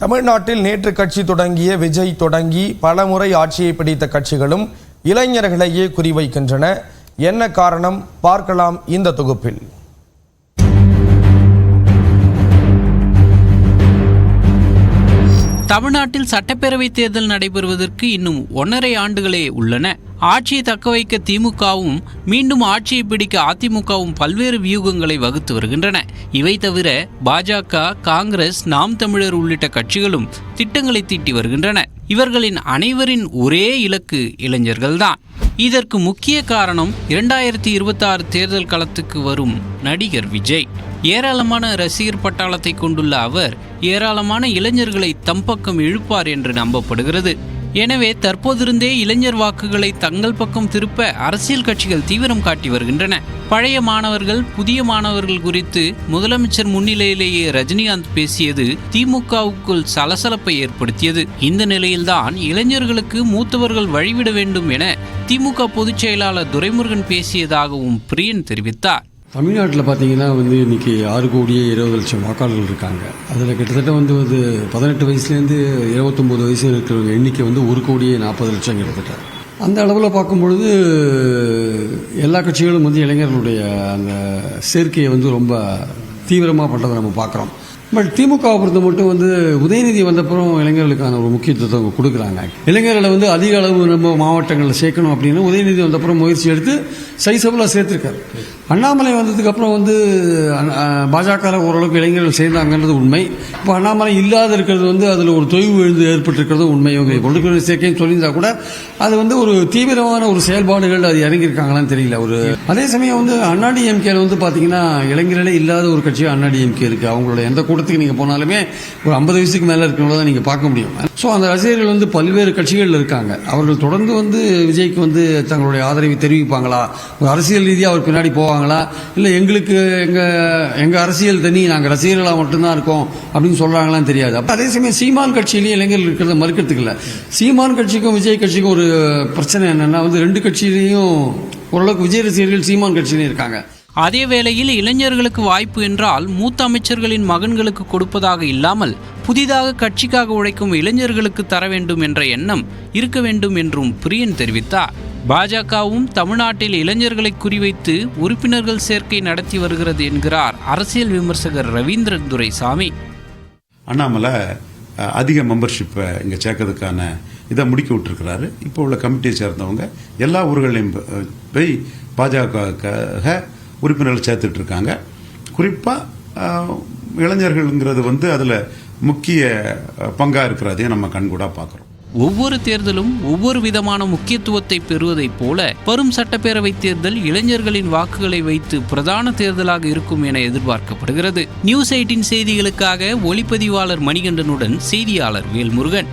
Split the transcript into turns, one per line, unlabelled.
தமிழ்நாட்டில் நேற்று கட்சி தொடங்கிய விஜய் தொடங்கி பலமுறை ஆட்சியை பிடித்த கட்சிகளும் இளைஞர்களையே குறிவைக்கின்றன. என்ன காரணம் பார்க்கலாம் இந்த தொகுப்பில்.
தமிழ்நாட்டில் சட்டப்பேரவை தேர்தல் நடைபெறுவதற்கு இன்னும் 1.5 ஆண்டுகளே உள்ளன. ஆட்சியை தக்கவைக்க திமுகவும் மீண்டும் ஆட்சியை பிடிக்க அதிமுகவும் பல்வேறு வியூகங்களை வகுத்து வருகின்றன. இவை தவிர பாஜக, காங்கிரஸ், நாம் தமிழர் உள்ளிட்ட கட்சிகளும் திட்டங்களை தீட்டி வருகின்றன. இவர்களின் அனைவரின் ஒரே இலக்கு இளைஞர்கள்தான். இதற்கு முக்கிய காரணம் 2026 தேர்தல் களத்துக்கு வரும் நடிகர் விஜய். ஏராளமான ரசிகர் பட்டாளத்தை கொண்டுள்ள அவர் ஏராளமான இளைஞர்களை தம் பக்கம் இழுப்பார் என்று நம்பப்படுகிறது. எனவே தற்போதிருந்தே இளைஞர் வாக்குகளை தங்கள் பக்கம் திருப்ப அரசியல் கட்சிகள் தீவிரம் காட்டி வருகின்றன. பழைய மாணவர்கள், புதிய மாணவர்கள் குறித்து முதலமைச்சர் முன்னிலையிலேயே ரஜினிகாந்த் பேசியது திமுகவுக்குள் சலசலப்பை ஏற்படுத்தியது. இந்த நிலையில்தான் இளைஞர்களுக்கு மூத்தவர்கள் வழிவிட வேண்டும் என திமுக பொதுச் செயலாளர் துரைமுருகன் பேசியதாகவும் பிரியன் தெரிவித்தார்.
தமிழ்நாட்டில் பார்த்தீங்கன்னா இன்றைக்கி 6,20,00,000 வாக்காளர்கள் இருக்காங்க. அதில் கிட்டத்தட்ட 18 வயசுலேருந்து 29 வயசு இருக்கிற எண்ணிக்கை 1,40,00,000 கிட்டத்தட்ட. அந்த அளவில் பார்க்கும்பொழுது எல்லா கட்சிகளும் இளைஞர்களுடைய அந்த சேர்க்கையை ரொம்ப தீவிரமாக பண்ணுறதை நம்ம பார்க்குறோம். பட் திமுகவை பொறுத்த மட்டும் உதயநிதி வந்தப்புறம் இளைஞர்களுக்கான ஒரு முக்கியத்துவத்தை கொடுக்குறாங்க. இளைஞர்களை அதிக அளவு நம்ம மாவட்டங்களில் சேர்க்கணும் அப்படின்னு உதயநிதி வந்தப்புறம் முயற்சி எடுத்து சைசபிளாக சேர்த்துருக்காரு. அண்ணாமலை வந்ததுக்கு அப்புறம் பாஜக ஓரளவுக்கு இளைஞர்கள் சேர்ந்தாங்கன்றது உண்மை. இப்போ அண்ணாமலை இல்லாத இருக்கிறது அதில் ஒரு தொய்வு எழுந்து ஏற்பட்டிருக்கிறது உண்மை. இவங்க பொருட்கள் சேர்க்கைன்னு சொல்லியிருந்தா கூட அது ஒரு தீவிரமான ஒரு செயல்பாடுகள் அது இறங்கியிருக்காங்களான்னு தெரியல. அதே சமயம் அண்ணாடிஎம்கேல பார்த்தீங்கன்னா இளைஞர்களே இல்லாத ஒரு கட்சி அண்ணாடிஎம்கே இருக்கு. அவங்களோட எந்த கூட்டத்துக்கு நீங்க போனாலுமே ஒரு 50 வயசுக்கு மேல இருக்கிறவங்கள தான் நீங்க பார்க்க முடியும். ஸோ அந்த ரசிகர்கள் பல்வேறு கட்சிகள் இருக்காங்க. அவர்கள் தொடர்ந்து விஜய்க்கு தங்களுடைய ஆதரவை தெரிவிப்பாங்களா, ஒரு அரசியல் ரீதியாக அவர் பின்னாடி போவாங்களா, இல்லை எங்களுக்கு எங்க அரசியல் தனி, நாங்கள் ரசிகர்களாக மட்டும்தான் இருக்கோம் அப்படின்னு சொல்றாங்களான்னு தெரியாது. அதே சமயம் சீமான் கட்சியிலேயே இளைஞர்கள் இருக்கிறத மறுக்கிறதுக்கு இல்லை. சீமான் கட்சிக்கும் விஜய் கட்சிக்கும் ஒரு பிரச்சனை என்னன்னா 2 கட்சியிலையும் ஓரளவுக்கு விஜய் ரசிகர்கள் சீமான் கட்சியிலையும் இருக்காங்க.
அதே வேளையில் இளைஞர்களுக்கு வாய்ப்பு என்றால் மூத்த அமைச்சர்களின் மகன்களுக்கு கொடுப்பதாக இல்லாமல் புதிதாக கட்சிக்காக உழைக்கும் இளைஞர்களுக்கு தர வேண்டும் என்ற எண்ணம் இருக்க வேண்டும் என்றும் பிரியன் தெரிவித்தார். பாஜகவும் தமிழ்நாட்டில் இளைஞர்களை குறிவைத்து உறுப்பினர்கள் சேர்க்கை நடத்தி வருகிறது என்கிறார் அரசியல் விமர்சகர் ரவீந்திரன் துரைசாமி.
அண்ணாமலை அதிக மெம்பர்ஷிப்பை இங்கே சேர்க்கறதுக்கான இதை முடுக்கி விட்டுருக்கிறாரு. இப்போ உள்ள கமிட்டியை சேர்ந்தவங்க எல்லா ஊர்களையும் போய் பாஜக உறுப்பினர்கள் சேர்த்துட்டு இருக்காங்க. குறிப்பாக இளைஞர்கள்ங்கிறது அதில் முக்கிய பங்காக இருக்கிறதையும் நம்ம கண்கூடாக பார்க்குறோம்.
ஒவ்வொரு தேர்தலும் ஒவ்வொரு விதமான முக்கியத்துவத்தை பெறுவதைப் போல வரும் சட்டப்பேரவை தேர்தல் இளைஞர்களின் வாக்குகளை வைத்து பிரதான தேர்தலாக இருக்கும் என எதிர்பார்க்கப்படுகிறது. நியூஸ் 18 செய்திகளுக்காக ஒளிப்பதிவாளர் மணிகண்டனுடன் செய்தியாளர் வேல்முருகன்.